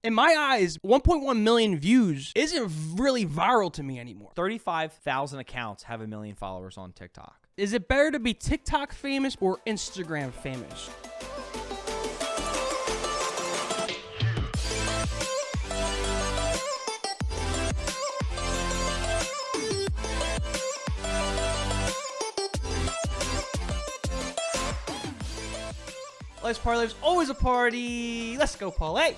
In my eyes, 1.1 million views isn't really viral to me anymore. 35,000 accounts have 1 million followers on TikTok. Is it better to be TikTok famous or Instagram famous? Life's party, life's always a party. Let's go, Paul. Hey.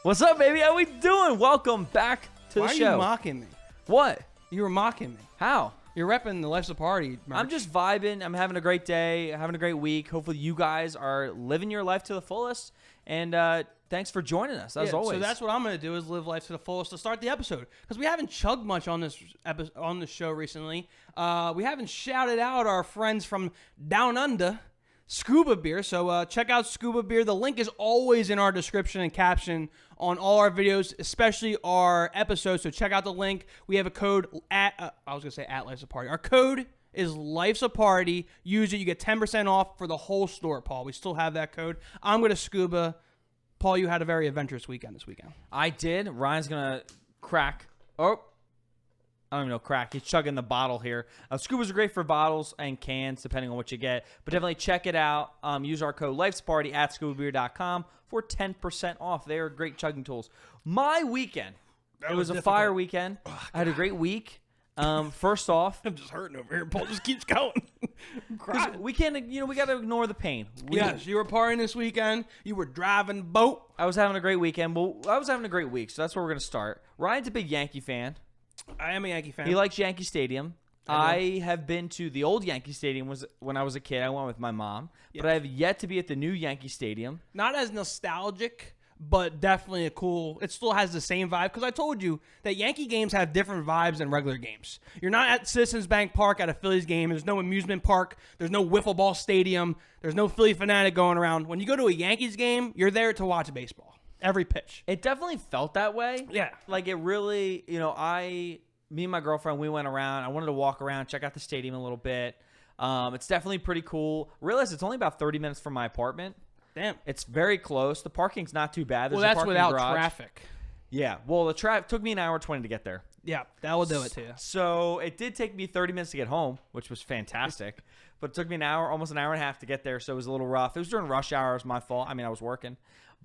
What's up, baby? How we doing? Welcome back to the show. Why are you mocking me? What? You were mocking me. How? You're repping the Life's a Party merch. I'm just vibing. I'm having a great day, having a great week. Hopefully you guys are living your life to the fullest. And thanks for joining us, as always. So that's what I'm going to do is live life to the fullest to start the episode. Because we haven't chugged much on this show recently. We haven't shouted out our friends from Down Under, Scuba Beer. So check out Scuba Beer. The link is always in our description and caption on all our videos, especially our episodes. So check out the link. We have a code at Life's a Party. Our code is Life's a Party. Use it. You get 10% off for the whole store, Paul. We still have that code. I'm going to scuba. Paul, you had a very adventurous weekend this weekend. I did. Ryan's going to crack. Oh. I don't even know, crack. He's chugging the bottle here. Scubas are great for bottles and cans, depending on what you get. But definitely check it out. Use our code Life'sParty at scubabeer.com for 10% off. They are great chugging tools. My weekend, it was a fire weekend. I had a great week. First off, I'm just hurting over here. Paul just keeps going. we can't, we got to ignore the pain. Yes, you were partying this weekend. You were driving boat. I was having a great weekend. Well, I was having a great week, so that's where we're going to start. Ryan's a big Yankee fan. I am a Yankee fan. He likes Yankee Stadium. I have been to the old Yankee Stadium when I was a kid. I went with my mom. But I have yet to be at the new Yankee Stadium. Not as nostalgic, but definitely a cool. It still has the same vibe. Because I told you that Yankee games have different vibes than regular games. You're not at Citizens Bank Park at a Phillies game. There's no amusement park. There's no wiffle ball stadium. There's no Philly fanatic going around. When you go to a Yankees game, you're there to watch baseball. Every pitch. It definitely felt that way. Yeah. Like it really, me and my girlfriend, we went around. I wanted to walk around, check out the stadium a little bit. It's definitely pretty cool. Realize it's only about 30 minutes from my apartment. Damn. It's very close. The parking's not too bad. Well, that's without traffic. Yeah. Well, the traffic took me an hour 20 to get there. Yeah, that will do it to you. So it did take me 30 minutes to get home, which was fantastic. But it took me almost an hour and a half to get there, so it was a little rough. It was during rush hour. It was my fault. I mean, I was working.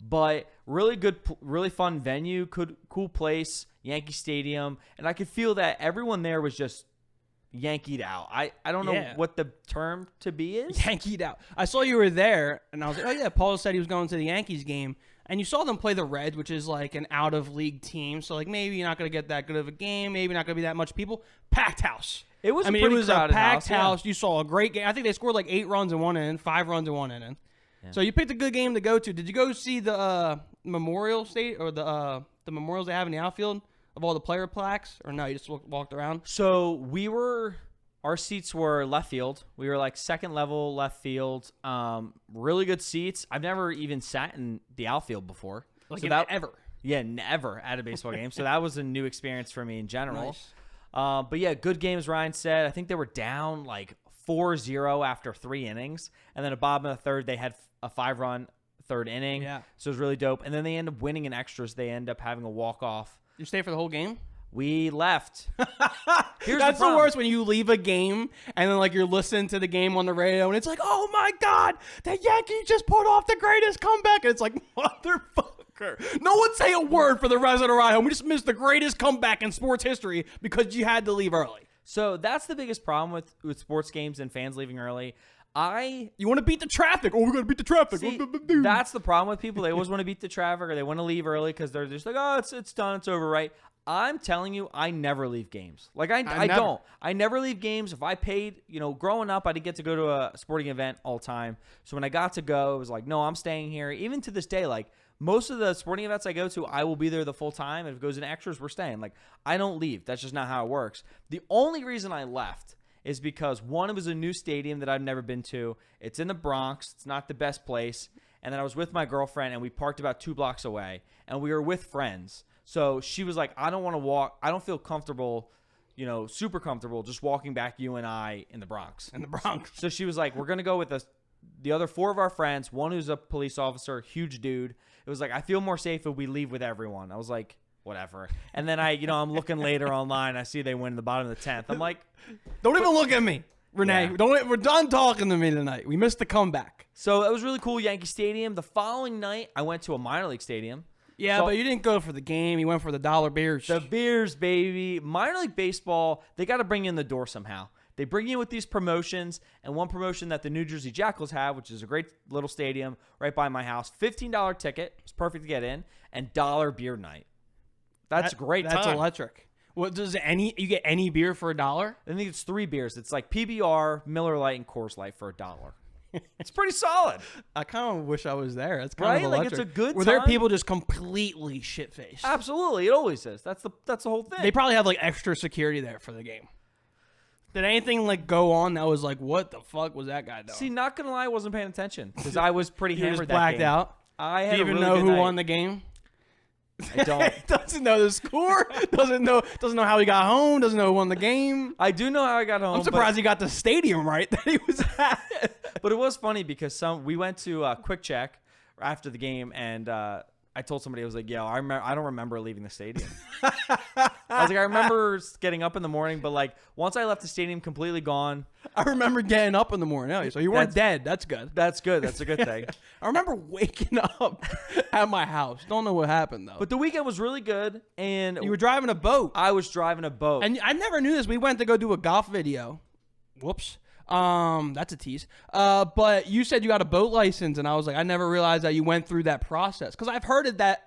But really good, really fun venue, cool place, Yankee Stadium. And I could feel that everyone there was just Yankeed out. I don't know what the term to be is. Yankeed out. I saw you were there, and I was like, oh, yeah, Paul said he was going to the Yankees game. And you saw them play the Reds, which is like an out-of-league team. So, like, maybe you're not going to get that good of a game. Maybe not going to be that much people. Packed house. It was a packed house. Yeah. You saw a great game. I think they scored like 8 runs in one inning, 5 runs in one inning. Yeah. So you picked a good game to go to. Did you go see the memorial state or the memorials they have in the outfield of all the player plaques? Or no, you just walked around? So our seats were left field. We were like second level left field. Really good seats. I've never even sat in the outfield before. Ever? Yeah, never at a baseball game. So that was a new experience for me in general. Nice. But yeah, good game, as Ryan said. I think they were down like 4-0 after 3 innings. And then at the bottom of the third, they had a 5-run third inning. Yeah. So it was really dope. And then they end up winning in extras. They end up having a walk-off. You stay for the whole game? We left. That's the worst, when you leave a game and then like you're listening to the game on the radio and it's like, oh my God, the Yankees just put off the greatest comeback. And it's like, motherfucker. No one say a word for the rest of the ride home. We just missed the greatest comeback in sports history because you had to leave early. So that's the biggest problem with sports games and fans leaving early. You want to beat the traffic. Oh, we're going to beat the traffic. See, that's the problem with people. They always want to beat the traffic or they want to leave early because they're just like, oh, it's done. It's over, right? I'm telling you, I never leave games. Like, I don't. I never leave games. If I paid, growing up, I didn't get to go to a sporting event all the time. So when I got to go, it was like, no, I'm staying here. Even to this day, like, most of the sporting events I go to, I will be there the full time. If it goes in extras, we're staying. Like, I don't leave. That's just not how it works. The only reason I left is because, one, it was a new stadium that I've never been to. It's in the Bronx. It's not the best place. And then I was with my girlfriend, and we parked about 2 blocks away. And we were with friends. So she was like, I don't want to walk. I don't feel comfortable, super comfortable just walking back you and I in the Bronx. In the Bronx. So she was like, we're going to go with the other 4 of our friends, one who's a police officer, huge dude. It was like, I feel more safe if we leave with everyone. I was like, whatever. And then I'm looking later online. I see they win the bottom of the 10th. I'm like, don't even look at me, Renee. Yeah. We're done talking to me tonight. We missed the comeback. So that was really cool, Yankee Stadium. The following night, I went to a minor league stadium. Yeah, but you didn't go for the game. You went for the dollar beers. The beers, baby. Minor league baseball, they got to bring you in the door somehow. They bring you with these promotions, and one promotion that the New Jersey Jackals have, which is a great little stadium right by my house, $15 ticket. It's perfect to get in, and dollar beer night. That's great. That's time. electric. What you get any beer for $1? I think it's 3 beers. It's like PBR, Miller Lite, and Coors Light for $1. It's pretty solid. I kind of wish I was there. That's kind Right? of Like, electric. it's a good Were time. there people just completely shit-faced? Absolutely. It always is. That's the whole thing. They probably have like extra security there for the game. Did anything like go on that was like, what the fuck was that guy doing? See, not going to lie, I wasn't paying attention because I was pretty You hammered just that blacked game. out. I had Do you a even really know good who night. won the game? I don't. Doesn't know the score. Doesn't know how he got home. Doesn't know who won the game. I do know how I got home. I'm surprised he got the stadium right that he was at. But it was funny because we went to Quick Check after the game, and I told somebody, I was like, "Yo, I don't remember leaving the stadium." I was like, I remember getting up in the morning, but like once I left the stadium completely gone. I remember getting up in the morning. Oh, so you weren't dead. That's good. That's good. That's a good thing. I remember waking up at my house. Don't know what happened though. But the weekend was really good, and You were driving a boat. I was driving a boat. And I never knew this. We went to go do a golf video. Whoops. That's a tease. But you said you got a boat license, and I was like, I never realized that you went through that process. Because I heard that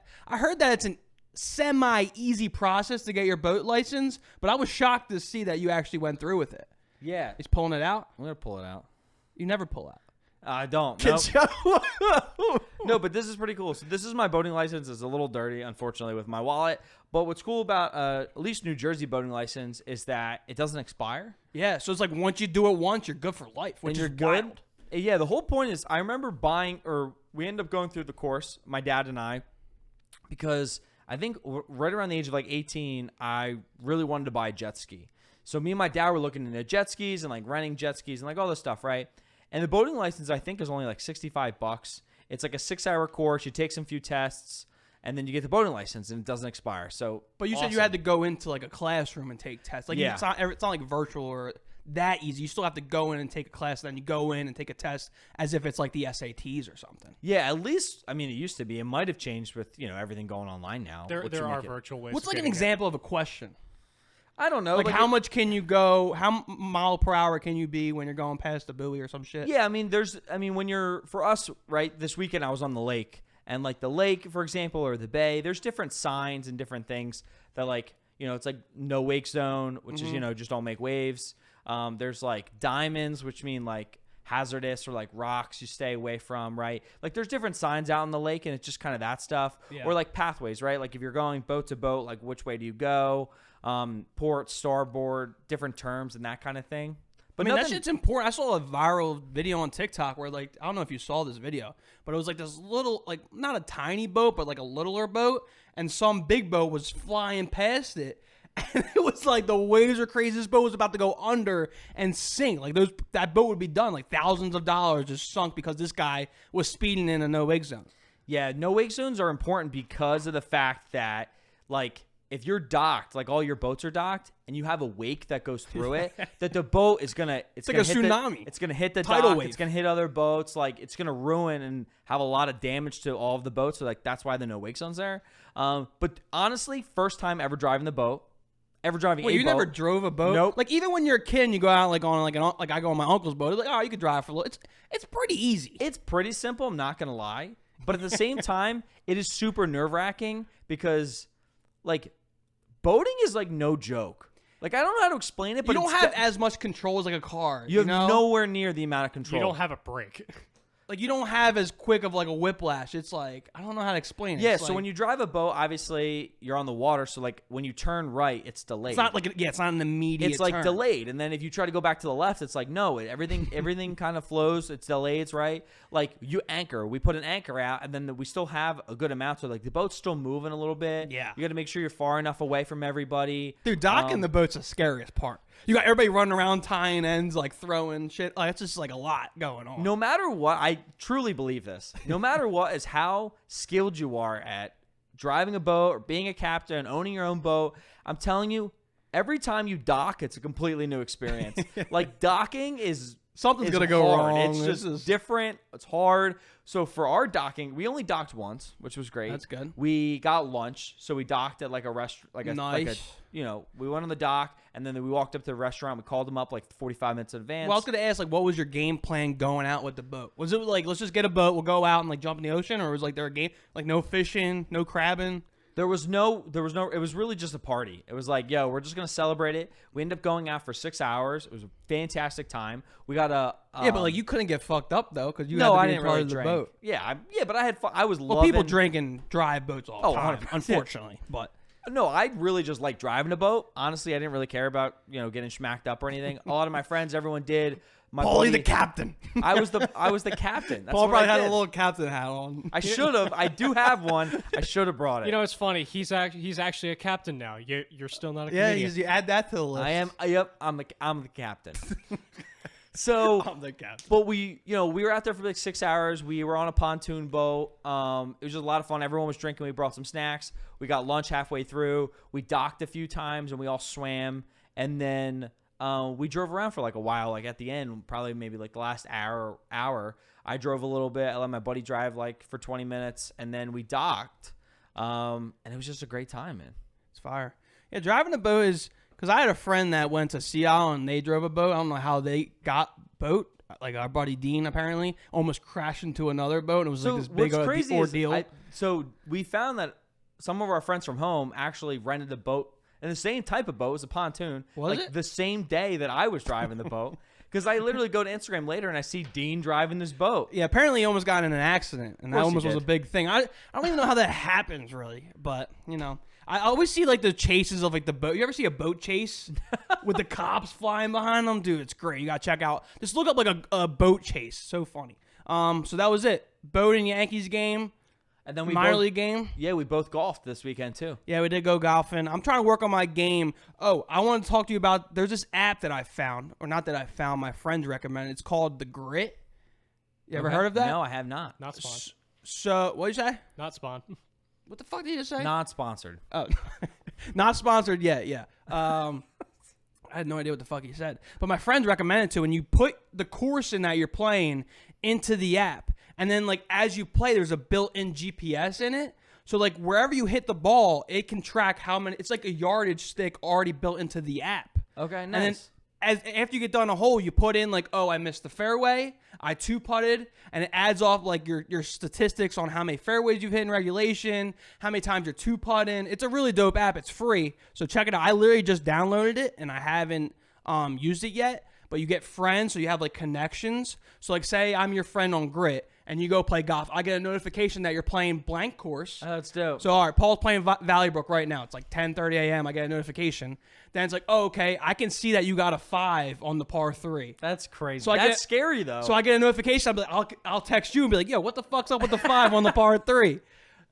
it's an semi-easy process to get your boat license, but I was shocked to see that you actually went through with it. Yeah. He's pulling it out. I'm going to pull it out. You never pull out. I don't. No, but this is pretty cool. So this is my boating license. It's a little dirty, unfortunately, with my wallet. But what's cool about at least New Jersey boating license is that it doesn't expire. Yeah, so it's like once you do it once, you're good for life, which And is you're good. wild. Yeah, the whole point is I remember we ended up going through the course, my dad and I, because I think right around the age of like 18, I really wanted to buy a jet ski. So me and my dad were looking into jet skis and like renting jet skis and like all this stuff, right? And the boating license, I think, is only like $65. It's like a 6-hour course. You take some few tests, and then you get the boating license, and it doesn't expire. So, But you said you had to go into like a classroom and take tests. Like Yeah. it's not like virtual or that easy. You still have to go in and take a class, and then you go in and take a test as if it's like the SATs or something. Yeah, at least, I mean, it used to be. It might have changed with, everything going online now. There are virtual ways. What's of like an getting it. example of a question? I don't know. Like how much can you go? How mile per hour can you be when you're going past the buoy or some shit? Yeah, for us, right, this weekend I was on the lake. And like the lake, for example, or the bay, there's different signs and different things that like, it's like no wake zone, which is, just don't make waves. There's like diamonds, which mean like hazardous, or like rocks you stay away from, right? Like there's different signs out in the lake, and it's just kind of that stuff. Yeah. Or like pathways, right? Like if you're going boat to boat, like which way do you go? Port, starboard, different terms and that kind of thing. But that shit's important. I saw a viral video on TikTok where like, I don't know if you saw this video, but it was like this little, like not a tiny boat, but like a littler boat, and some big boat was flying past it. And it was like the waves were crazy. This boat was about to go under and sink. Like that boat would be done. Like thousands of dollars just sunk because this guy was speeding in a no wake zone. Yeah, no wake zones are important because of the fact that like if you're docked, like all your boats are docked, and you have a wake that goes through it, that the boat is gonna It's like a tsunami. It's gonna hit the Tidal dock. wave. It's gonna hit other boats. Like it's gonna ruin and have a lot of damage to all of the boats. So like that's why the no wake zone's there. But honestly, first time ever driving the boat. Wait, you never drove a boat? Nope. Like even when you're a kid and you go out like on like I go on my uncle's boat, it's like, oh, you could drive for a little. It's pretty easy. It's pretty simple. I'm not gonna lie, but at the same time, it is super nerve wracking because like boating is like no joke. Like I don't know how to explain it, but you don't have as much control as like a car. You have know? nowhere near the amount of control. You don't have a brake. Like you don't have as quick of like a whiplash. It's like I don't know how to explain it. Yeah, It's so like, when you drive a boat, obviously you're on the water. So like when you turn right, it's delayed. it's not like it's not an immediate. It's like turn. delayed, and then if you try to go back to the left, it's like no, everything kind of flows. It's delayed, right? Like you anchor, we put an anchor out, and then we still have a good amount. So like the boat's still moving a little bit. Yeah. You got to make sure you're far enough away from everybody. Dude, docking the boat's the scariest part. You got everybody running around tying ends, like throwing shit. Like, it's just like a lot going on. No matter what, I truly believe this. No matter what is how skilled you are at driving a boat or being a captain, owning your own boat, I'm telling you, every time you dock, it's a completely new experience. Like docking is Something's going to go hard. wrong. It's just different. It's hard. So for our docking, we only docked once, which was great. That's good. We got lunch, so we docked at like a restaurant, Nice. We went on the dock, and then we walked up to the restaurant. We called them up like 45 minutes in advance. Well, I was going to ask, like, what was your game plan going out with the boat? Was it like, let's just get a boat, we'll go out and like jump in the ocean, or was like there a game like no fishing, no crabbing? There was no, it was really just a party. It was like, yo, we're just going to celebrate it. We ended up going out for 6 hours. It was a fantastic time. We got yeah, but like you couldn't get fucked up though, because you no, had to I be didn't in part really of the drink. boat. Yeah, but I had fun. I was Well, loving. people drink and drive boats all the time, 100%. unfortunately. But No, I really just like driving a boat. Honestly, I didn't really care about, getting smacked up or anything. A lot of my friends, everyone did. My Paulie buddy, the captain. I was the captain. That's Paul what probably I had a did. little captain hat on. I should have. I do have one. I should have brought it. You know, it's funny. He's actually a captain now. You're still not a Yeah, comedian. you add that to the list. I am. Yep. I'm the captain. So, I'm the captain. but we were out there for like 6 hours. We were on a pontoon boat. It was just a lot of fun. Everyone was drinking. We brought some snacks. We got lunch halfway through. We docked a few times and we all swam. And then we drove around for like a while. Like at the end, probably maybe like the last hour, I drove a little bit. I let my buddy drive like for 20 minutes, and then we docked. And it was just a great time, man. It's fire. Yeah, driving a boat is because I had a friend that went to Sea Isle and they drove a boat. I don't know how they got boat. Like our buddy Dean apparently almost crashed into another boat. And it was like this big ordeal. So we found that some of our friends from home actually rented a boat, and the same type of boat was a pontoon. Was like it? the same day that I was driving the boat? Because I literally go to Instagram later and I see Dean driving this boat. Yeah, apparently he almost got in an accident, and that course he almost was a did. big thing. I don't even know how that happens really, but I always see like the chases of like the boat. You ever see a boat chase with the cops flying behind them? Dude, it's great. You gotta check out. Just look up like a boat chase. So funny. So that was it. Boat and Yankees game. And then we Minor both, league game. Yeah, we both golfed this weekend too. Yeah, we did go golfing. I'm trying to work on my game. Oh, I want to talk to you about. There's this app that I found, or not that I found. My friends recommended. It's called The Grit. You ever Okay. heard of that? No, I have not. Not spawn. So what did you say? Not spawn. What the fuck did you just say? Not sponsored. Oh, not sponsored yet. Yeah. I had no idea what the fuck he said. But my friends recommended it to, and you put the course in that you're playing into the app. And then, like, as you play, there's a built-in GPS in it. So, like, wherever you hit the ball, it can track how many. It's like a yardage stick already built into the app. Okay, nice. And then after you get done a hole, you put in, like, oh, I missed the fairway. I two-putted. And it adds off, like, your statistics on how many fairways you've hit in regulation, how many times you're two-putting. It's a really dope app. It's free. So, check it out. I literally just downloaded it, and I haven't used it yet. But you get friends, so you have, like, connections. So, like, say I'm your friend on Grit, and you go play golf. I get a notification that you're playing blank course. Oh, that's dope. So, all right, Paul's playing Valley Brook right now. It's like 10:30 a.m. I get a notification. Then it's like, oh, okay, I can see that you got a 5 on the par 3. That's crazy. So I That's get- scary though. So I get a notification. I'll text you and be like, yo, what the fuck's up with the 5 on the par 3?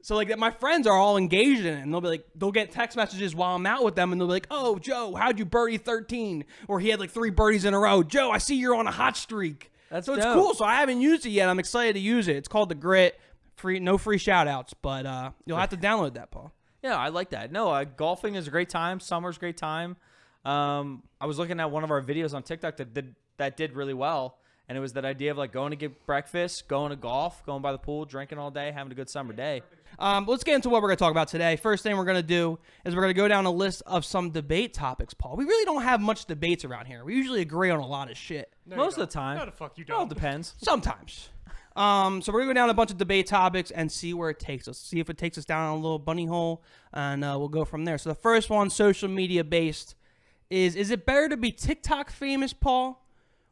So like my friends are all engaged in it, and they'll be like, they'll get text messages while I'm out with them, and they'll be like, oh, Joe, how'd you birdie 13? Or he had like 3 birdies in a row. Joe, I see you're on a hot streak. That's so it's dope. cool. So I haven't used it yet. I'm excited to use it. It's called The Grit. No free shout outs, but you'll have to download that, Paul. Yeah, I like that. No, golfing is a great time. Summer's a great time. I was looking at one of our videos on TikTok that did really well, and it was that idea of like going to get breakfast, going to golf, going by the pool, drinking all day, having a good summer day. Let's get into what we're going to talk about today. First thing we're going to do is we're going to go down a list of some debate topics, Paul. We really don't have much debates around here. We usually agree on a lot of shit. No, Most you of the don't. time. No, the fuck you Well, don't. it depends. Sometimes. So we're going to go down a bunch of debate topics and see where it takes us. See if it takes us down a little bunny hole, and we'll go from there. So the first one, social media based, is it better to be TikTok famous, Paul,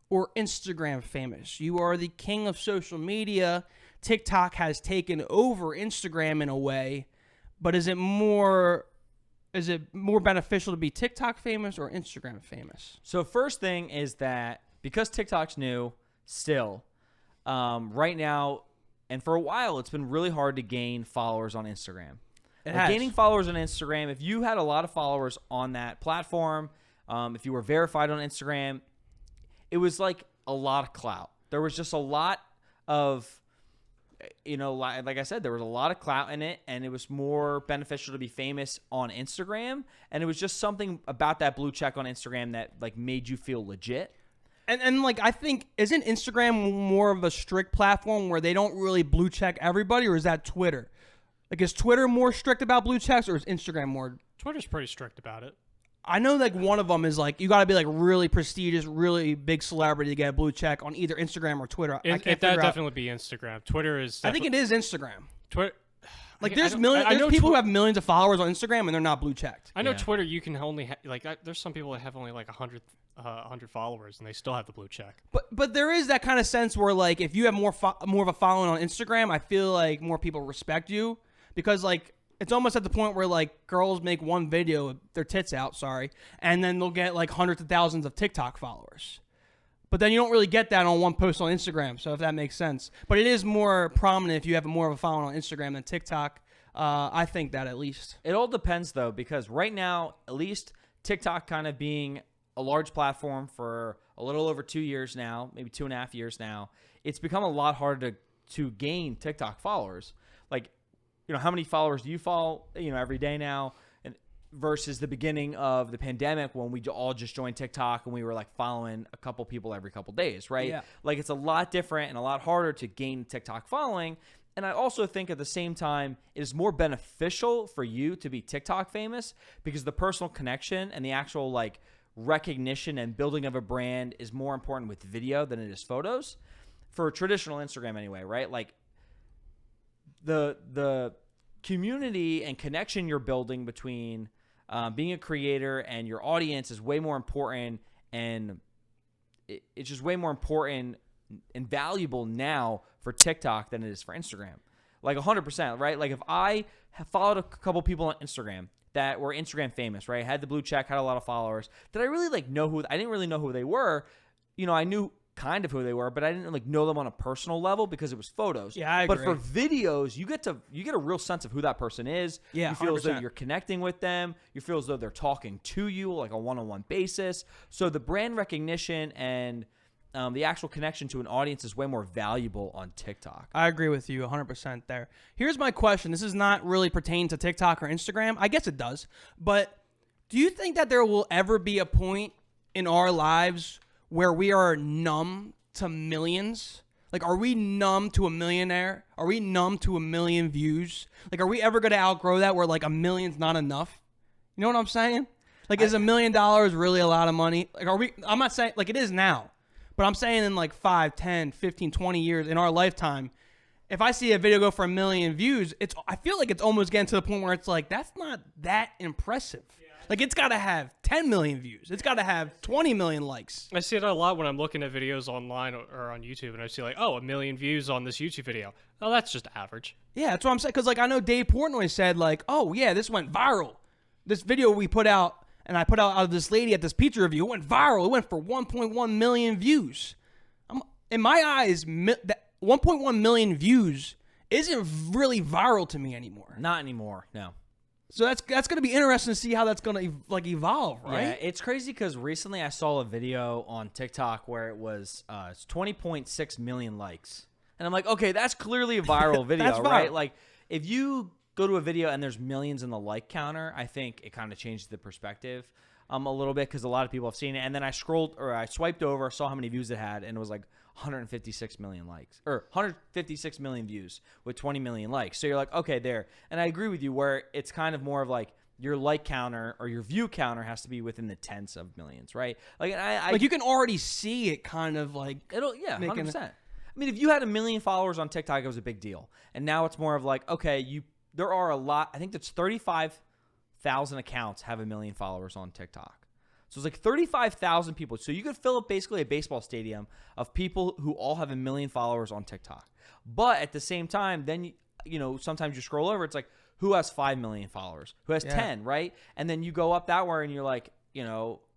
or Instagram famous? You are the king of social media. TikTok has taken over Instagram in a way, but is it more beneficial to be TikTok famous or Instagram famous? So first thing is that because TikTok's new still, right now and for a while, it's been really hard to gain followers on Instagram. It Like, has. gaining followers on Instagram, if you had a lot of followers on that platform, if you were verified on Instagram, it was like a lot of clout. There was just a lot of, like I said, there was a lot of clout in it, and it was more beneficial to be famous on Instagram. And it was just something about that blue check on Instagram that like made you feel legit. And like, I think, isn't Instagram more of a strict platform where they don't really blue check everybody, or is that Twitter? Like, is Twitter more strict about blue checks, or is Instagram more? Twitter's pretty strict about it. I know like one of them is like you got to be like really prestigious, really big celebrity to get a blue check on either Instagram or Twitter. I can't figure out. Definitely be Instagram. Twitter is. I think it is Instagram. Twitter. Like there's people who have millions of followers on Instagram and they're not blue checked. I know Twitter. You can only there's some people that have only like 100 followers and they still have the blue check. But there is that kind of sense where like if you have more of a following on Instagram, I feel like more people respect you because like. It's almost at the point where, like, girls make one video with their tits out, and then they'll get, like, hundreds of thousands of TikTok followers. But then you don't really get that on one post on Instagram, so if that makes sense. But it is more prominent if you have more of a following on Instagram than TikTok. I think that at least. It all depends, though, because right now, at least TikTok kind of being a large platform for a little over 2 years now, maybe 2.5 years now, it's become a lot harder to gain TikTok followers. Like, how many followers do you follow, every day now, and versus the beginning of the pandemic when we all just joined TikTok and we were like following a couple people every couple days, right? Yeah. Like it's a lot different and a lot harder to gain TikTok following. And I also think at the same time, it is more beneficial for you to be TikTok famous because the personal connection and the actual like recognition and building of a brand is more important with video than it is photos for traditional Instagram anyway, right? Like the community and connection you're building between being a creator and your audience is way more important, and it's just way more important and valuable now for TikTok than it is for Instagram. Like 100%, right? Like if I have followed a couple people on Instagram that were Instagram famous, right? Had the blue check, had a lot of followers. Did I really like know I didn't really know who they were. I knew kind of who they were, but I didn't like know them on a personal level because it was photos. Yeah, I agree. But for videos, you get a real sense of who that person is. Yeah, you feel 100%. as though you're connecting with them. You feel as though they're talking to you like a one-on-one basis. So the brand recognition and the actual connection to an audience is way more valuable on TikTok. I agree with you 100% there. Here's my question. This is not really pertaining to TikTok or Instagram. I guess it does. But do you think that there will ever be a point in our lives where we are numb to millions? Like, are we numb to a millionaire? Are we numb to 1 million views? Like, are we ever going to outgrow that where, like, 1 million's not enough? You know what I'm saying? Like, is $1 million really a lot of money? Like, I'm not saying, like, it is now. But I'm saying in, like, 5, 10, 15, 20 years in our lifetime, if I see a video go for 1 million views, I feel like it's almost getting to the point where it's like, that's not that impressive. Like, it's got to have 10 million views. It's got to have 20 million likes. I see it a lot when I'm looking at videos online or on YouTube, and I see like, 1 million views on this YouTube video. Oh, that's just average. Yeah, that's what I'm saying. Because, like, I know Dave Portnoy said, like, oh, yeah, this went viral. This video we put out, and I put out of this lady at this pizza review, it went viral. It went for 1.1 million views. In my eyes, 1.1 million views isn't really viral to me anymore. Not anymore, no. So that's going to be interesting to see how that's going to like evolve, right? Yeah, it's crazy because recently I saw a video on TikTok where it was 20.6 million likes. And I'm like, okay, that's clearly a viral video, That's viral. right? Like, if you go to a video and there's millions in the like counter, I think it kind of changes the perspective a little bit because a lot of people have seen it. And then I swiped over, saw how many views it had, and it was like 156 million likes or 156 million views with 20 million likes. So you're like, okay, there. And I agree with you where it's kind of more of like your like counter or your view counter has to be within the tens of millions, right? Like, like you can already see it kind of like 100%. I mean, if you had 1 million followers on TikTok, it was a big deal. And now it's more of like, okay, there are a lot. I think that's 35,000 accounts have 1 million followers on TikTok. So it's like 35,000 people. So you could fill up basically a baseball stadium of people who all have 1 million followers on TikTok. But at the same time, then, sometimes you scroll over, it's like, who has 5 million followers? Who has 10, right? And then you go up that way and you're like,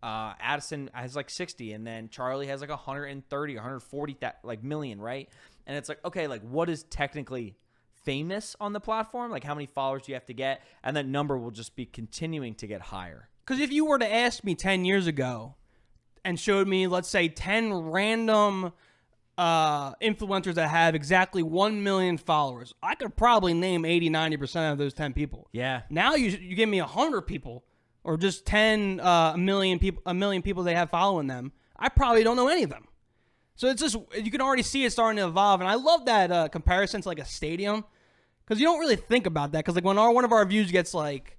Addison has like 60, and then Charlie has like 130, 140 million, right? And it's like, okay, like what is technically famous on the platform? Like how many followers do you have to get? And that number will just be continuing to get higher. Because if you were to ask me 10 years ago and showed me, let's say, 10 random influencers that have exactly 1 million followers, I could probably name 80-90% of those 10 people. Yeah. Now you give me 100 people or just 10 a million people they have following them, I probably don't know any of them. So it's just, you can already see it starting to evolve. And I love that comparison to like a stadium, because you don't really think about that. Because like when one of our views gets like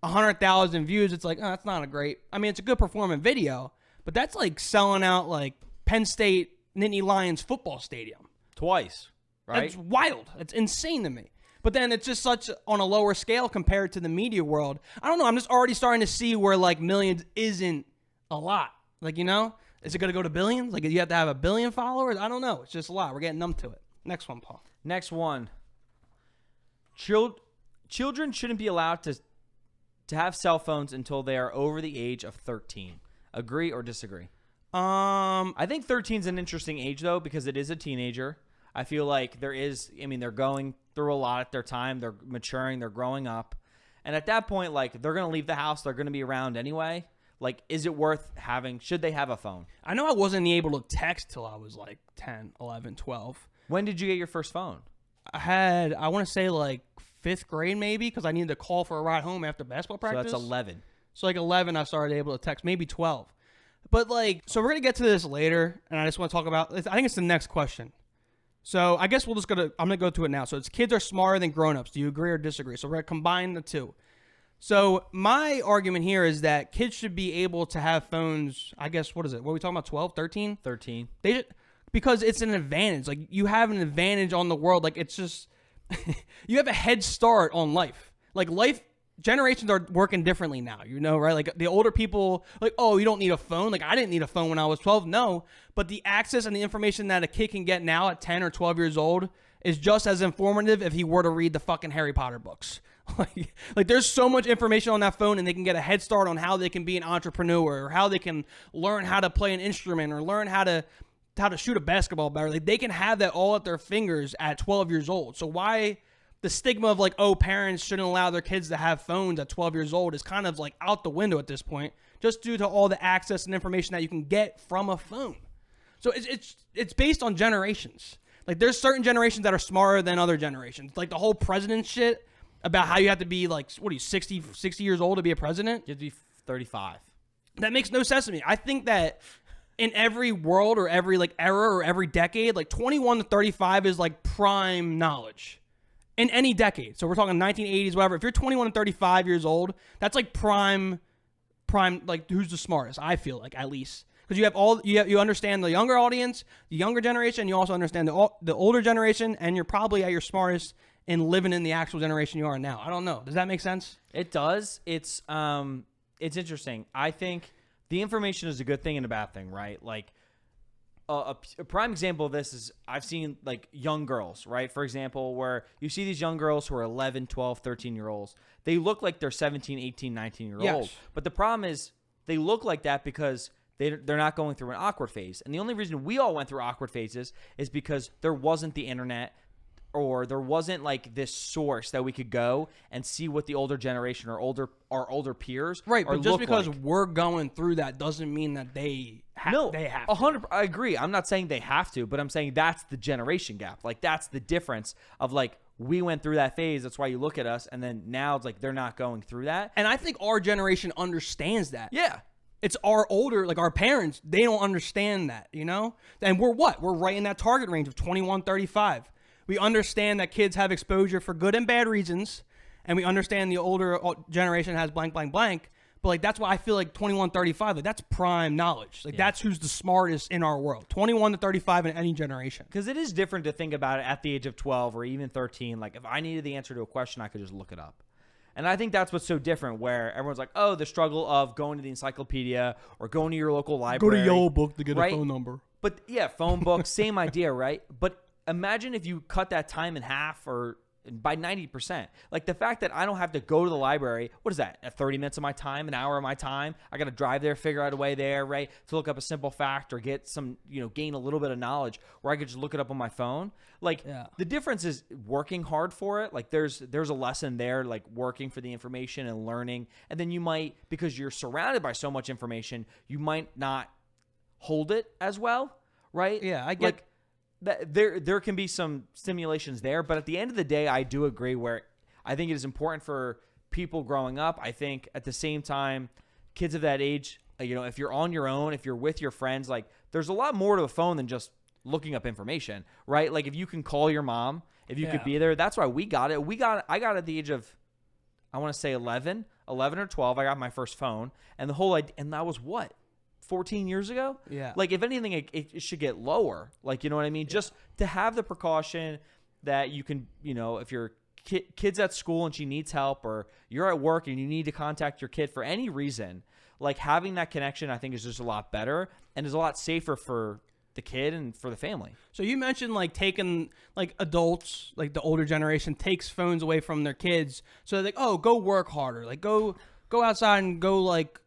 100,000 views, it's like, oh, that's not a great, I mean, it's a good performing video, but that's like selling out like Penn State Nittany Lions football stadium. Twice, right? It's wild. It's insane to me. But then it's just such on a lower scale compared to the media world. I don't know. I'm just already starting to see where like millions isn't a lot. Like, you know, is it going to go to billions? Like, you have to have 1 billion followers? I don't know. It's just a lot. We're getting numb to it. Next one, Paul. Next one. Children shouldn't be allowed to have cell phones until they are over the age of 13. Agree or disagree? I think 13 is an interesting age, though, because it is a teenager. I feel like they're going through a lot at their time. They're maturing. They're growing up. And at that point, like, they're going to leave the house. They're going to be around anyway. Like, is it worth having? Should they have a phone? I know I wasn't able to text till I was like 10, 11, 12. When did you get your first phone? I want to say like 5th grade maybe, because I needed to call for a ride home after basketball practice. So that's 11. So like 11, I started able to text, maybe 12. But like, so we're going to get to this later, and I just want to talk about, I think it's the next question. So I guess I'm going to go to it now. So it's kids are smarter than grown-ups. Do you agree or disagree? So we're going to combine the two. So my argument here is that kids should be able to have phones, I guess, what is it? What are we talking about, 12, 13? 13. They should, because it's an advantage. Like, you have an advantage on the world. Like, it's just, you have a head start on life. Like, generations are working differently now, you know, right? Like, the older people, like, oh, you don't need a phone. Like, I didn't need a phone when I was 12. No, but the access and the information that a kid can get now at 10 or 12 years old is just as informative if he were to read the fucking Harry Potter books. Like there's so much information on that phone, and they can get a head start on how they can be an entrepreneur, or how they can learn how to play an instrument, or learn how to shoot a basketball better. Like, they can have that all at their fingers at 12 years old. So why the stigma of like, oh, parents shouldn't allow their kids to have phones at 12 years old is kind of like out the window at this point, just due to all the access and information that you can get from a phone. So it's based on generations. Like, there's certain generations that are smarter than other generations. Like the whole president shit about how you have to be like, what are you, 60 years old to be a president? You have to be 35. That makes no sense to me. I think that in every world or every like era or every decade, like 21 to 35 is like prime knowledge in any decade. So we're talking 1980s, whatever. If you're 21 to 35 years old, that's like prime, like who's the smartest, I feel like, at least. Because you understand the younger audience, the younger generation, you also understand the older generation, and you're probably at your smartest in living in the actual generation you are now. I don't know. Does that make sense? It does. It's interesting. I think the information is a good thing and a bad thing, right? Like a prime example of this is I've seen like young girls, right? For example, where you see these young girls who are 11, 12, 13-year-olds. They look like they're 17, 18, 19-year-olds. Yes. But the problem is they look like that because they're not going through an awkward phase. And the only reason we all went through awkward phases is because there wasn't the internet, or there wasn't like this source that we could go and see what the older generation or our older peers right. But just because like. We're going through that doesn't mean that they have. No, they have. 100. I agree. I'm not saying they have to, but I'm saying that's the generation gap. Like, that's the difference of like, we went through that phase. That's why you look at us, and then now it's like they're not going through that. And I think our generation understands that. Yeah. It's our older, like our parents, they don't understand that, you know? And we're right in that target range of 21, 35. We understand that kids have exposure for good and bad reasons, and we understand the older generation has blank, blank, blank. But like, that's why I feel like 21, 35, like that's prime knowledge. Like, that's who's the smartest in our world. 21 to 35 in any generation. Because it is different to think about it at the age of 12 or even 13. Like, if I needed the answer to a question, I could just look it up. And I think that's what's so different, where everyone's like, oh, the struggle of going to the encyclopedia or going to your local library. Go to Yellow Book to get right? a phone number. But yeah, phone book, same idea, right? But imagine if you cut that time in half, or by 90%. Like the fact that I don't have to go to the library, what is that? 30 minutes of my time, an hour of my time? I got to drive there, figure out a way there, right? To look up a simple fact or get some, gain a little bit of knowledge where I could just look it up on my phone. Like the difference is working hard for it. Like there's a lesson there, like working for the information and learning. And then you might, because you're surrounded by so much information, you might not hold it as well, right? Yeah, I get there can be some stimulations there, but at the end of the day, I do agree where I think it is important for people growing up. I think at the same time, kids of that age, if you're on your own, if you're with your friends, like there's a lot more to a phone than just looking up information, right? Like if you can call your mom, if you could be there, that's why we got it. I got it at the age of, I want to say 11 or 12. I got my first phone, and and that was what? 14 years ago? Yeah. Like, if anything, it should get lower. Like, you know what I mean? Yeah. Just to have the precaution that you can, if your kid's at school and she needs help, or you're at work and you need to contact your kid for any reason, like, having that connection, I think, is just a lot better and is a lot safer for the kid and for the family. So you mentioned, like, taking, like, adults, like the older generation takes phones away from their kids. So they're like, oh, go work harder. Like, go outside and go, like,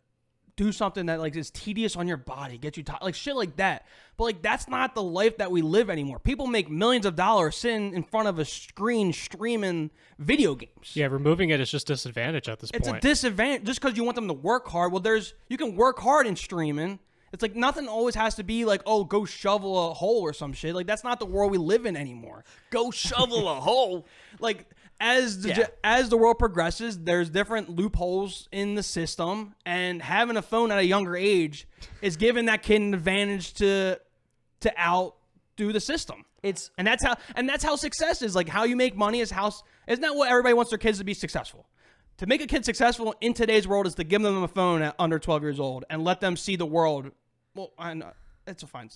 do something that like is tedious on your body, get you tired, like shit like that. But like that's not the life that we live anymore. People make millions of dollars sitting in front of a screen streaming video games. Yeah, removing it is just disadvantage at this point. It's a disadvantage just because you want them to work hard. Well, you can work hard in streaming. It's like nothing always has to be like, oh, go shovel a hole or some shit. Like that's not the world we live in anymore. Go shovel a hole. Like as the world progresses, there's different loopholes in the system, and having a phone at a younger age is giving that kid an advantage to outdo the system. And that's how success is. Like how you make money is isn't that what everybody wants their kids to be successful? To make a kid successful in today's world is to give them a phone at under 12 years old and let them see the world. Well, I know it's a fine.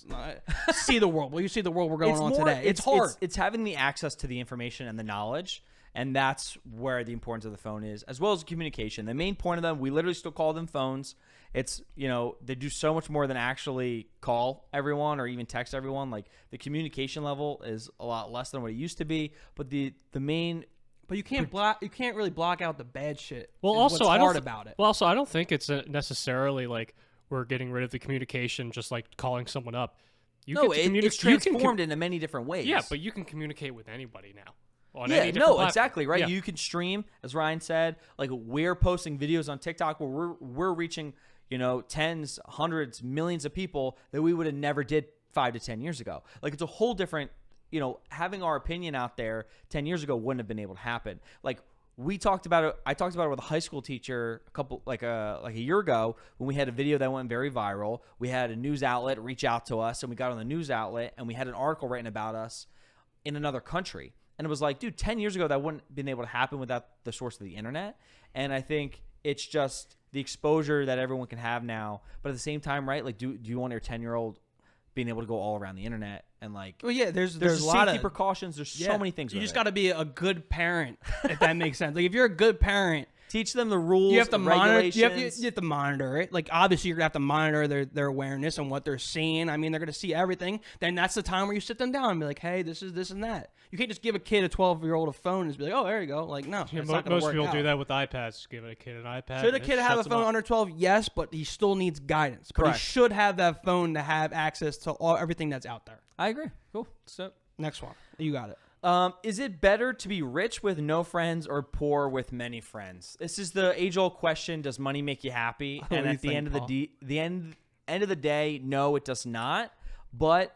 See the world. Well, you see the world we're going on today. It's hard. It's having the access to the information and the knowledge, and that's where the importance of the phone is, as well as communication. The main point of them, we literally still call them phones. It's, they do so much more than actually call everyone or even text everyone. Like the communication level is a lot less than what it used to be, but the main. But you can't really block out the bad shit. Well, also I don't think it's necessarily like we're getting rid of the communication, just like calling someone up. It's transformed into many different ways. Yeah, but you can communicate with anybody now. Exactly, right? Yeah. You can stream, as Ryan said. Like we're posting videos on TikTok where we're reaching, tens, hundreds, millions of people that we would have never did 5 to 10 years ago. Like it's a whole different, having our opinion out there 10 years ago wouldn't have been able to happen. Like I talked about it with a high school teacher a year ago when we had a video that went very viral. We had a news outlet reach out to us, and we got on the news outlet, and we had an article written about us in another country. And it was like, dude, 10 years ago, that wouldn't have been able to happen without the source of the internet. And I think it's just the exposure that everyone can have now. But at the same time, right, like, do you want your 10-year-old being able to go all around the internet and like, well, yeah, there's a lot safety of precautions. There's so many things. You just got to be a good parent, if that makes sense. Like if you're a good parent, teach them the rules. You have to monitor. You have to monitor it. Like obviously, you're gonna have to monitor their awareness and what they're seeing. I mean, they're gonna see everything. Then that's the time where you sit them down and be like, "Hey, this is this and that." You can't just give a kid a 12-year-old a phone and just be like, "Oh, there you go." Like, no, most people do that with iPads. Just give a kid an iPad. Should a kid have a phone under 12? Yes, but he still needs guidance. But Correct. He should have that phone to have access to everything that's out there. I agree. Cool. So next one, you got it. Is it better to be rich with no friends or poor with many friends? This is the age-old question. Does money make you happy? And at the end of the end of the day, no, it does not. But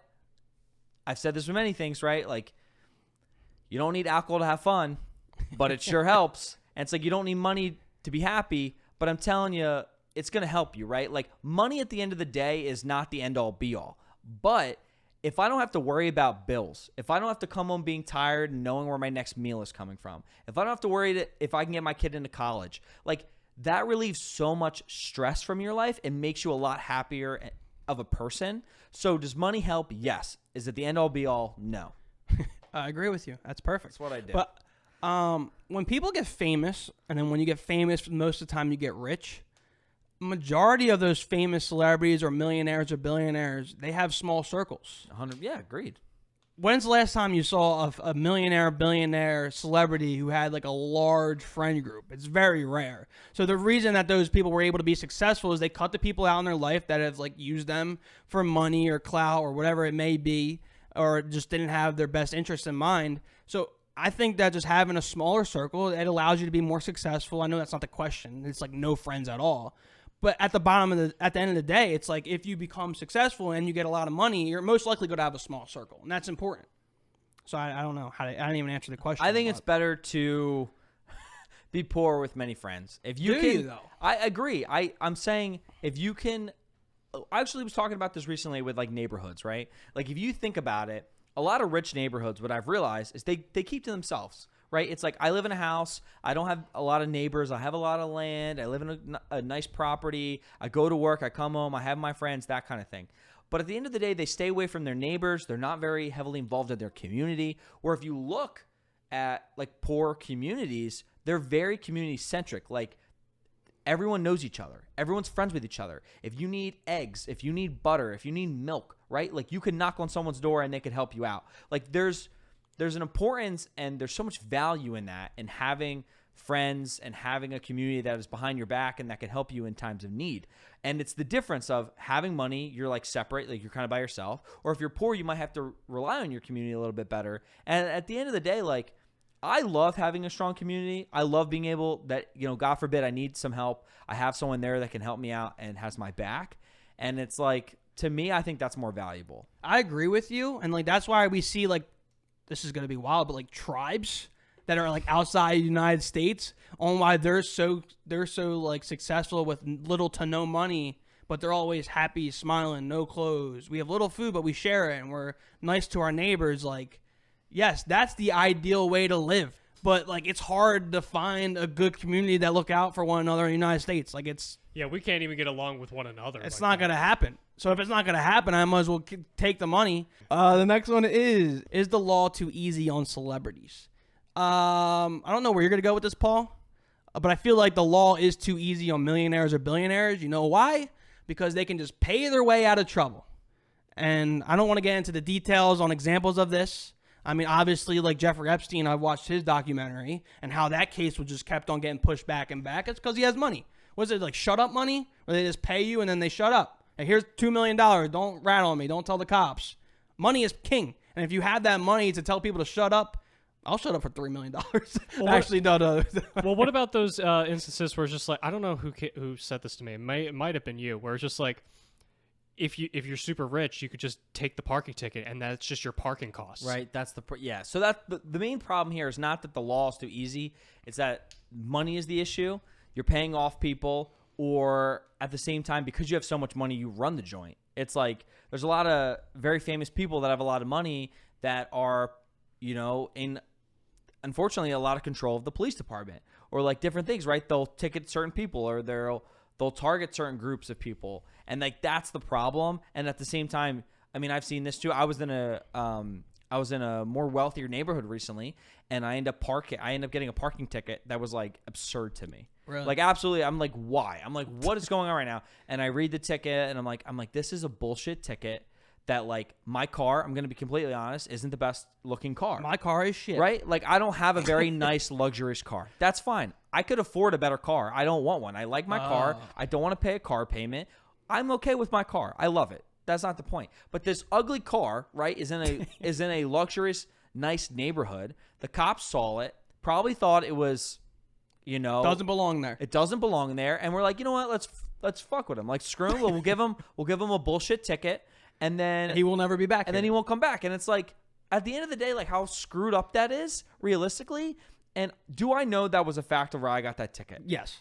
I've said this with many things, right? Like, you don't need alcohol to have fun, but it sure helps. And it's like you don't need money to be happy, but I'm telling you, it's going to help you, right? Like, money at the end of the day is not the end-all, be-all. But if I don't have to worry about bills, if I don't have to come home being tired and knowing where my next meal is coming from, if I don't have to worry if I can get my kid into college, like that relieves so much stress from your life and makes you a lot happier of a person. So does money help? Yes. Is it the end all be all? No. I agree with you. That's perfect. That's what I do. But when people get famous, and then when you get famous, most of the time you get rich. Majority of those famous celebrities or millionaires or billionaires, they have small circles. 100. Yeah, agreed. when's the last time you saw a millionaire, billionaire celebrity who had like a large friend group? It's very rare. So the reason that those people were able to be successful is they cut the people out in their life that have like used them for money or clout or whatever it may be, or just didn't have their best interests in mind. So I think that just having a smaller circle, it allows you to be more successful. I know that's not the question. It's like no friends at all. But at the end of the day, it's like if you become successful and you get a lot of money, you're most likely going to have a small circle, and that's important. So I don't know I didn't even answer the question. I think it's better to be poor with many friends. If you Do can, you, though? I agree. I'm saying if you can. I actually was talking about this recently with like neighborhoods, right? Like if you think about it, a lot of rich neighborhoods, what I've realized is they keep to themselves. Right? It's like I live in a house. I don't have a lot of neighbors. I have a lot of land. I live in a nice property. I go to work. I come home. I have my friends, that kind of thing. But at the end of the day, they stay away from their neighbors. They're not very heavily involved in their community. Or if you look at like poor communities, they're very community centric. Like everyone knows each other. Everyone's friends with each other. If you need eggs, if you need butter, if you need milk, right? Like you can knock on someone's door and they could help you out. Like there's an importance and there's so much value in that, and having friends and having a community that is behind your back and that can help you in times of need. And it's the difference of having money, you're like separate, like you're kind of by yourself. Or if you're poor, you might have to rely on your community a little bit better. And at the end of the day, like I love having a strong community. I love being able that, God forbid I need some help, I have someone there that can help me out and has my back. And it's like, to me, I think that's more valuable. I agree with you. And like that's why we see like, this is going to be wild, but like tribes that are like outside the United States, on why they're so like successful with little to no money, but they're always happy, smiling, no clothes. We have little food, but we share it, and we're nice to our neighbors. Like, yes, that's the ideal way to live. But like, it's hard to find a good community that look out for one another in the United States. Like Yeah, we can't even get along with one another. It's like not going to happen. So if it's not going to happen, I might as well take the money. The next one is the law too easy on celebrities? I don't know where you're going to go with this, Paul, but I feel like the law is too easy on millionaires or billionaires. You know why? Because they can just pay their way out of trouble. And I don't want to get into the details on examples of this. I mean, obviously, like Jeffrey Epstein, I watched his documentary, and how that case was just kept on getting pushed back and back. It's because he has money. Was it like shut up money, where they just pay you and then they shut up? Hey, here's $2 million. Don't rat on me. Don't tell the cops. Money is king. And if you have that money to tell people to shut up, I'll shut up for $3 million. Well, Actually, no. Well, what about those instances where it's just like, I don't know who said this to me. It might have been you, where it's just like, if you're super rich, you could just take the parking ticket, and that's just your parking costs. Right. That's yeah. So that's the main problem here is not that the law is too easy. It's that money is the issue. You're paying off people, or at the same time, because you have so much money, you run the joint. It's like there's a lot of very famous people that have a lot of money that are, in unfortunately a lot of control of the police department, or like different things, right? They'll ticket certain people, or they'll target certain groups of people, and like that's the problem. And at the same time, I mean, I've seen this too. I was in a more wealthier neighborhood recently, and I end up getting a parking ticket that was like absurd to me. Really? Like absolutely. I'm like, why? I'm like, what is going on right now? And I read the ticket, and I'm like, this is a bullshit ticket. That like my car, I'm gonna be completely honest, isn't the best looking car. My car is shit. Right? Like I don't have a very nice luxurious car. That's fine. I could afford a better car. I don't want one. I like my car. I don't want to pay a car payment. I'm okay with my car. I love it. That's not the point. But this ugly car, right, is in a luxurious, nice neighborhood. The cops saw it, probably thought it was, doesn't belong there. It doesn't belong there, and we're like, you know what? Let's fuck with him. Like screw him. We'll give him a bullshit ticket. And then he will never be back. And then he won't come back. And it's like, at the end of the day, like how screwed up that is, realistically. And do I know that was a factor where I got that ticket? Yes.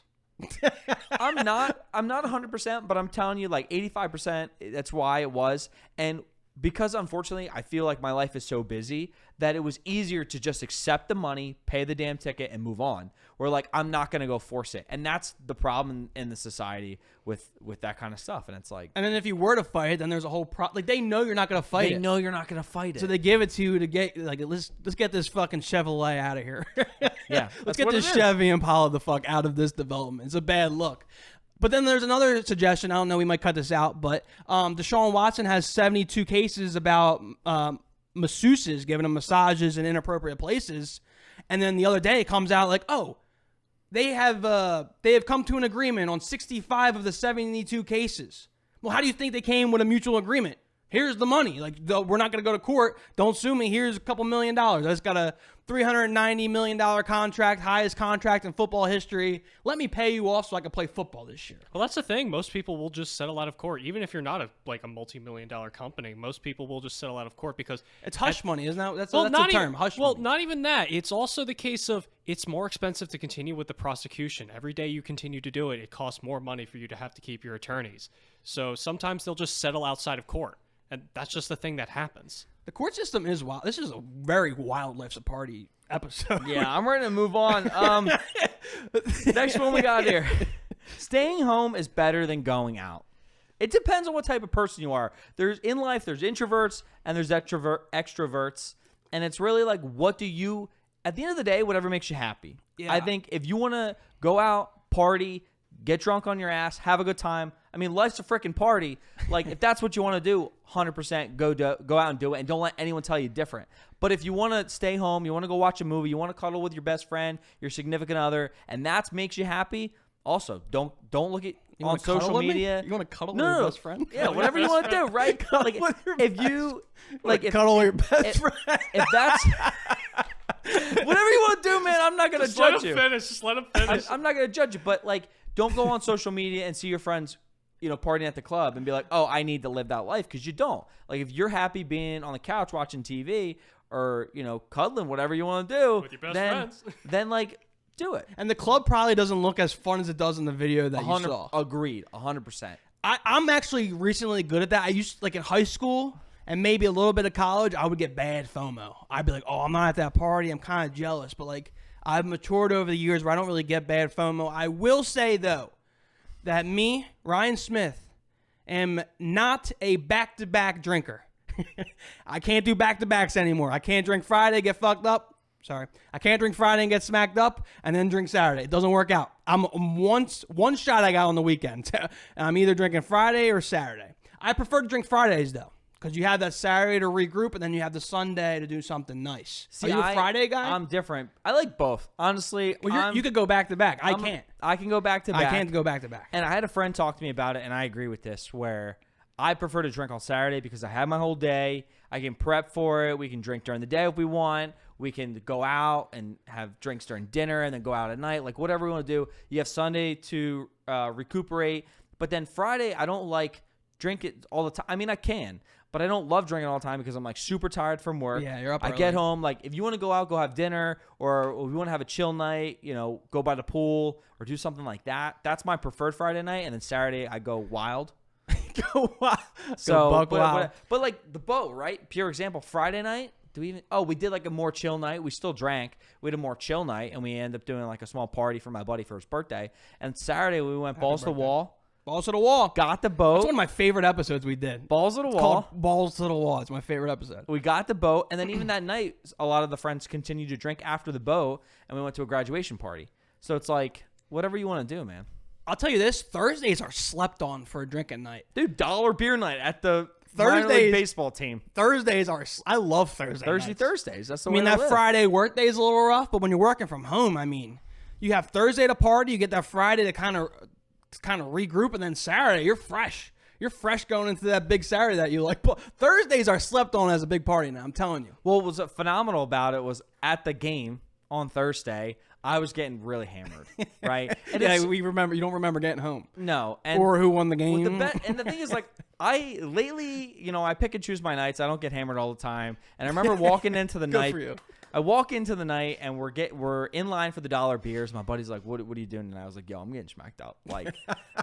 I'm not 100%, but I'm telling you, like 85%, that's why it was. And because unfortunately, I feel like my life is so busy that it was easier to just accept the money, pay the damn ticket, and move on. Where like I'm not gonna go force it, and that's the problem in the society with that kind of stuff. And it's like, and then if you were to fight it, then there's a whole like they know you're not gonna fight it. They know you're not gonna fight it, so they give it to you to get like let's get this fucking Chevrolet out of here. Yeah, let's get this Chevy Impala the fuck out of this development. It's a bad look. But then there's another suggestion. I don't know. We might cut this out, but Deshaun Watson has 72 cases about masseuses giving them massages in inappropriate places, and then the other day it comes out like, oh, they have come to an agreement on 65 of the 72 cases. Well, how do you think they came with a mutual agreement? Here's the money. Like, we're not going to go to court. Don't sue me. Here's a couple $1 million. I just got a $390 million contract, highest contract in football history. Let me pay you off so I can play football this year. Well, that's the thing. Most people will just settle out of court. Even if you're not a multi-million-dollar company, most people will just settle out of court because it's hush money, isn't that? That's the term, hush money. Well, not even that. It's also the case of it's more expensive to continue with the prosecution. Every day you continue to do it, it costs more money for you to have to keep your attorneys. So sometimes they'll just settle outside of court. And that's just the thing that happens. The court system is wild. This is a very wild Life's a Party episode. Yeah, I'm ready to move on. Next one we got here. Staying home is better than going out. It depends on what type of person you are. There's introverts and there's extroverts. And it's really like, what do you, at the end of the day, whatever makes you happy. Yeah. I think if you want to go out, party, get drunk on your ass, have a good time. I mean, life's a freaking party. Like, if that's what you want to do, 100% go out and do it, and don't let anyone tell you different. But if you want to stay home, you want to go watch a movie, you want to cuddle with your best friend, your significant other, and that makes you happy, also, don't look at on social media. You want to cuddle with your best friend? Yeah, whatever you want to do, right? Like, if you cuddle with your best friend. If that's whatever you want to do, man, I'm not gonna judge you. Just let him finish. I'm not gonna judge you, but like, don't go on social media and see your friends, partying at the club and be like, oh, I need to live that life, because you don't. Like, if you're happy being on the couch watching TV or, cuddling, whatever you want to do, with your best friends, then like, do it. And the club probably doesn't look as fun as it does in the video that you saw. Agreed, 100%. I'm actually recently good at that. I used to, like in high school and maybe a little bit of college, I would get bad FOMO. I'd be like, oh, I'm not at that party. I'm kind of jealous. But like, I've matured over the years where I don't really get bad FOMO. I will say, though, that me, Ryan Smith, am not a back-to-back drinker. I can't do back-to-backs anymore. I can't drink Friday, get fucked up. Sorry. I can't drink Friday and get smacked up and then drink Saturday. It doesn't work out. I'm one shot I got on the weekend. I'm either drinking Friday or Saturday. I prefer to drink Fridays, though, because you have that Saturday to regroup and then you have the Sunday to do something nice. See, are you a Friday guy? I'm different. I like both. Honestly, well, you could go back-to-back. I can't. I can go back-to-back. I can't go back-to-back. And I had a friend talk to me about it, and I agree with this, where I prefer to drink on Saturday because I have my whole day. I can prep for it. We can drink during the day if we want. We can go out and have drinks during dinner and then go out at night. Like, whatever we want to do. You have Sunday to recuperate. But then Friday, I don't like drink it all the time. I mean, I can, but I don't love drinking all the time because I'm like super tired from work. Yeah, you're up early. I get home. Like, if you want to go out, go have dinner, or if you want to have a chill night, go by the pool or do something like that. That's my preferred Friday night. And then Saturday, I go wild. Go wild. So, buck wild. But like the boat, right? Pure example. Friday night. We did like a more chill night. We still drank. We had a more chill night, and we ended up doing like a small party for my buddy for his birthday. And Saturday we went balls to the wall. Balls to the wall. Got the boat. That's one of my favorite episodes we did. Balls to the wall. Called Balls to the Wall. It's my favorite episode. We got the boat, and then even that night, a lot of the friends continued to drink after the boat, and we went to a graduation party. So it's like, whatever you want to do, man. I'll tell you this, Thursdays are slept on for a drinking night. Dude, dollar beer night at the minor league baseball team. Thursdays are, I love Thursdays. That's the way I mean, that Friday work day is a little rough, but when you're working from home, I mean, you have Thursday to party, you get that Friday to kind of regroup, and then Saturday, you're fresh. You're fresh going into that big Saturday that you like. But Thursdays are slept on as a big party now, I'm telling you. Well, what was phenomenal about it was at the game on Thursday, I was getting really hammered, right? And yeah, you don't remember getting home. No. Or who won the game. And the thing is, like, I pick and choose my nights. I don't get hammered all the time. And I remember walking into the night. Good for you. I walk into the night, and we're in line for the dollar beers. My buddy's like, what are you doing? And I was like, yo, I'm getting smacked up. Like,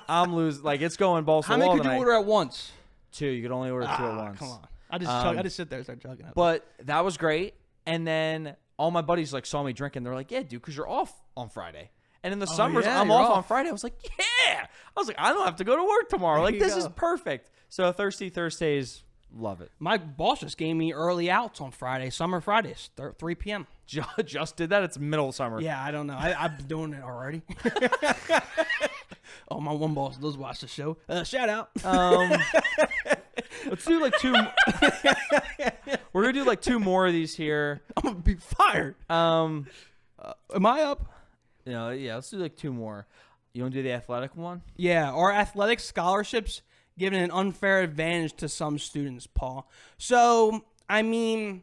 I'm losing. Like, it's going balls to the wall. How many could you order at once? 2. You could only order 2 at once. Come on. I just sit there and start chugging up. But that was great. And then all my buddies like saw me drinking. They're like, yeah, dude, because you're off on Friday. And in the summers, I'm off on Friday. I was like, yeah. I was like, I don't have to go to work tomorrow. Like, this is perfect. So Thirsty Thursdays, love it. My boss just gave me early outs on Friday, summer Fridays, 3 p.m. Just did that? It's middle of summer. Yeah, I don't know. I've been doing it already. Oh, my one boss does watch the show. Shout out. Let's do like 2. We're gonna do like 2 more of these here. I'm gonna be fired. Am I up? Yeah, let's do like 2 more. You want to do the athletic one? Yeah, are athletic scholarships given an unfair advantage to some students, Paul? So, I mean,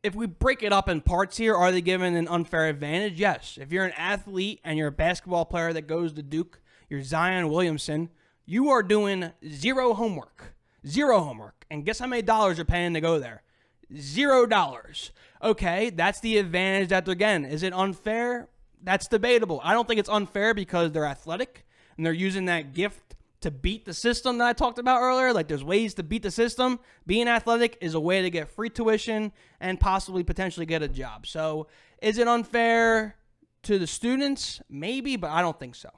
if we break it up in parts here, are they given an unfair advantage? Yes. If you're an athlete and you're a basketball player that goes to Duke, you're Zion Williamson, you are doing zero homework. Zero homework. And guess how many dollars you're paying to go there? $0. Okay, that's the advantage that they're getting. Is it unfair? That's debatable. I don't think it's unfair because they're athletic and they're using that gift to beat the system that I talked about earlier. Like, there's ways to beat the system. Being athletic is a way to get free tuition and possibly potentially get a job. So is it unfair to the students? Maybe, but I don't think so.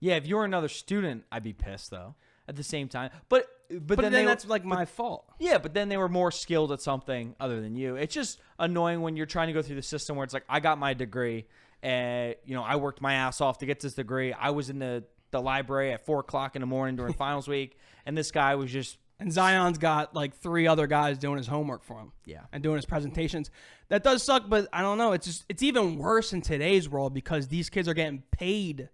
Yeah, if you were another student, I'd be pissed though. At the same time, but then that's like my fault. Yeah, but then they were more skilled at something other than you. It's just annoying when you're trying to go through the system where it's like, I got my degree, and I worked my ass off to get this degree. I was in the library at 4:00 in the morning during finals week, and this guy was just. And Zion's got like 3 other guys doing his homework for him. Yeah, and doing his presentations. That does suck, but I don't know. It's even worse in today's world because these kids are getting paid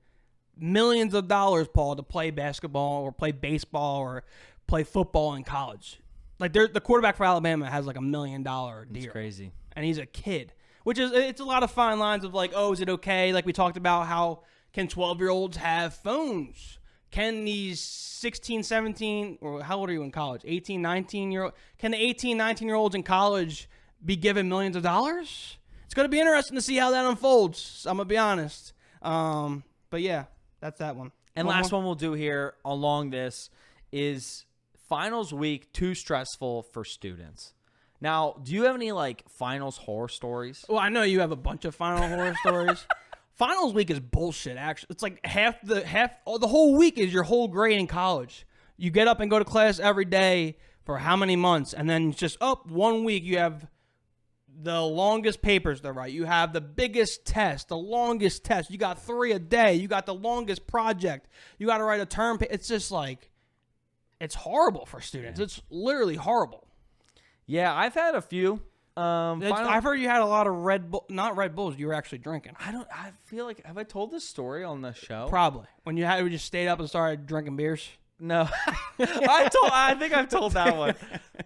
millions of dollars, Paul, to play basketball or play baseball or play football in college. Like, the quarterback for Alabama has like $1 million deal. It's crazy. And he's a kid, it's a lot of fine lines of like, oh, is it okay? Like we talked about, how can 12-year-olds have phones? Can these 16, 17, or how old are you in college? 18, 19-year-old? Can the 18, 19-year-olds in college be given millions of dollars? It's going to be interesting to see how that unfolds. I'm going to be honest. But yeah. That's that one. And last one we'll do here along this is finals week too stressful for students. Now, do you have any like finals horror stories? Well, I know you have a bunch of final horror stories. Finals week is bullshit. Actually, it's like the whole week is your whole grade in college. You get up and go to class every day for how many months, and then just 1 week you have the longest papers to write. You have the biggest test, the longest test. You got 3 a day. You got the longest project. You got to write a term. It's just like, it's horrible for students. It's literally horrible. Yeah, I've had a few. I've heard you had a lot of not Red Bulls. You were actually drinking. I feel like, have I told this story on the show? Probably. When you just stayed up and started drinking beers. No, I think I've told that one.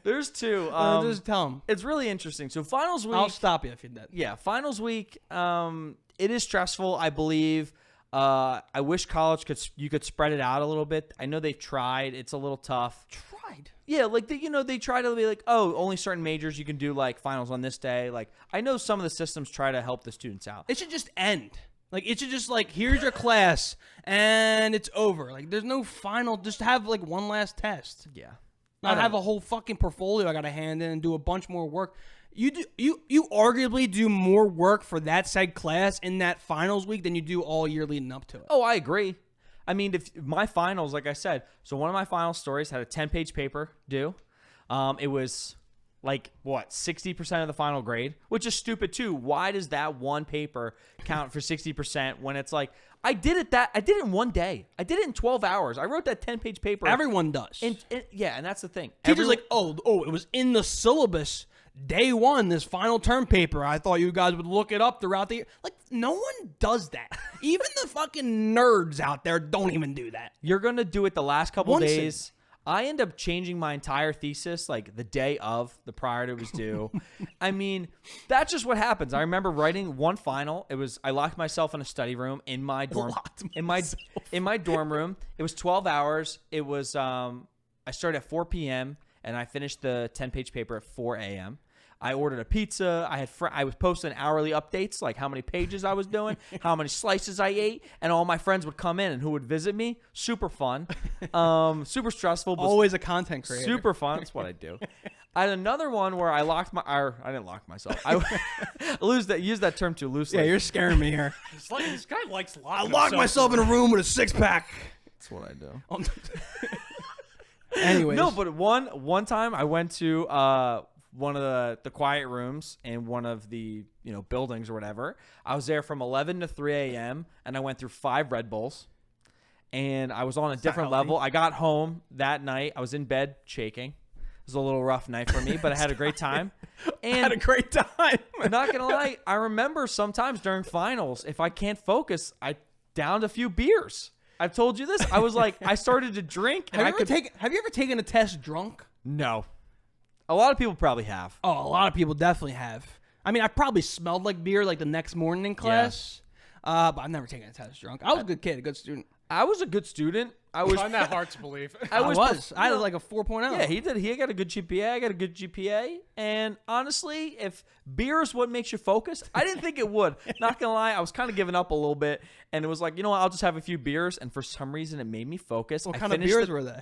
There's 2. Just tell them. It's really interesting. So finals week. I'll stop you if you did. Yeah, finals week. It is stressful, I believe. I wish college you could spread it out a little bit. I know they've tried. It's a little tough. Tried. Yeah, like they try to be like, oh, only certain majors you can do like finals on this day. Like, I know some of the systems try to help the students out. It should just end. Like, it should just, like, here's your class, and it's over. Like, there's no final. Just have, like, one last test. Yeah. Not have a whole fucking portfolio I got to hand in and do a bunch more work. You arguably do more work for that said class in that finals week than you do all year leading up to it. Oh, I agree. I mean, if my finals, like I said, so one of my final stories had a 10-page paper due. It was... like, 60% of the final grade, which is stupid too. Why does that one paper count for 60% when it's like, I did it in 1 day. I did it in 12 hours. I wrote that 10-page paper. Everyone does. And that's the thing. Teachers like, oh, it was in the syllabus day 1, this final term paper. I thought you guys would look it up throughout the year. Like, no one does that. Even the fucking nerds out there don't even do that. You're going to do it the last couple days. I end up changing my entire thesis like the day of, the prior to it was due. I mean, that's just what happens. I remember writing one final. I locked myself in a study room in my dorm. In my dorm room. It was 12 hours. It was I started at 4 p.m. and I finished the 10-page paper at 4 a.m. I ordered a pizza. I was posting hourly updates, like how many pages I was doing, how many slices I ate, and all my friends would come in and who would visit me. Super fun. Super stressful. But always a content creator. Super fun. That's what I do. I had another one where I didn't lock myself. I use that term too loosely. Yeah, you're scaring me here. This guy likes locking I locked myself in a room with a 6-pack. That's what I do. Anyways. No, but one time I went to one of the quiet rooms in one of the buildings or whatever. I was there from 11 to 3 a.m. and I went through 5 Red Bulls, and I was on a different level. I got home that night. I was in bed shaking. was a little rough night for me, but I had a great time. And Had a great time. not gonna lie, I remember sometimes during finals, if I can't focus, I downed a few beers. I've told you this. I was like, I started to drink. And Have you ever taken a test drunk? No. A lot of people probably have. Oh, a lot of people definitely have. I mean, I probably smelled like beer like the next morning in class, but I've never taken a test drunk. I was a good kid, a good student. I was a good student. I I was. find that hard to believe. I had like a 4.0. Yeah, he did. He got a good GPA. I got a good GPA. And honestly, if beer is what makes you focus, I didn't think it would. Not gonna lie, I was kind of giving up a little bit, and it was like, you know what? I'll just have a few beers. And for some reason, it made me focus. What kind of beers were they?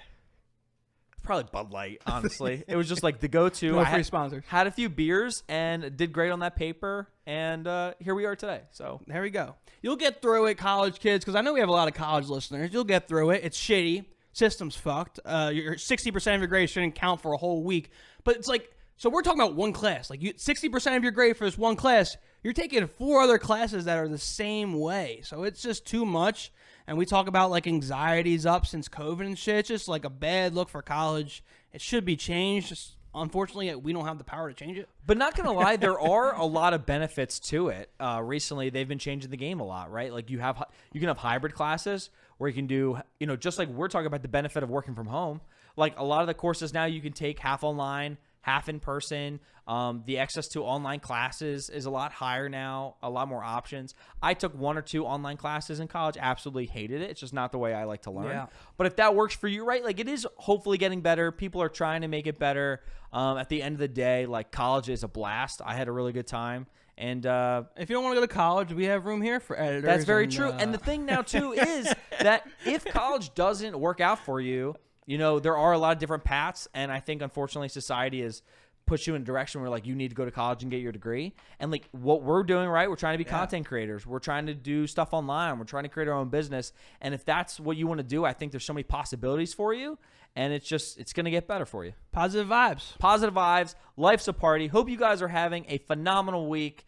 Probably Bud Light, honestly. It was just like the go-to. No I free sponsors. had a few beers and did great on that paper, and here we are today. So There we go. You'll get through it, college kids, because I know we have a lot of college listeners. You'll get through it. It's shitty. System's fucked. Your 60% of your grade shouldn't count for a whole week. But it's like, so we're talking about one class. Like 60% of your grade for this one class, you're taking 4 other classes that are the same way. So it's just too much. And we talk about like anxiety's up since COVID and shit. It's just like a bad look for college. It should be changed. Just unfortunately, we don't have the power to change it. But not going to lie, there are a lot of benefits to it. Recently, they've been changing the game a lot, right? Like you can have hybrid classes where you can do, just like we're talking about the benefit of working from home. Like a lot of the courses now you can take half online, half in person. The access to online classes is a lot higher now, a lot more options. I took 1 or 2 online classes in college, absolutely hated it. It's just not the way I like to learn. Yeah. But if that works for you, right, like it is hopefully getting better. People are trying to make it better. At the end of the day, like college is a blast. I had a really good time. And If you don't want to go to college, we have room here for editors. that's very true. And the thing now, too, is that if college doesn't work out for you, there are a lot of different paths. And I think, unfortunately, society has pushed you in a direction where, like, you need to go to college and get your degree. And, like, what we're doing, right, we're trying to be content creators. We're trying to do stuff online. We're trying to create our own business. And if that's what you want to do, I think there's so many possibilities for you. And it's going to get better for you. Positive vibes. Positive vibes. Life's a party. Hope you guys are having a phenomenal week.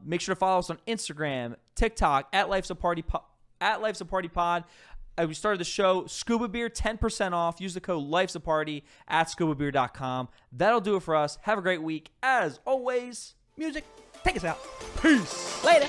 Make sure to follow us on Instagram, TikTok, at Life's a Party Pod. We started the show, Scuba Beer, 10% off. Use the code Life's a Party at scubabeer.com. That'll do it for us. Have a great week. As always, Music. Take us out. peace. Later.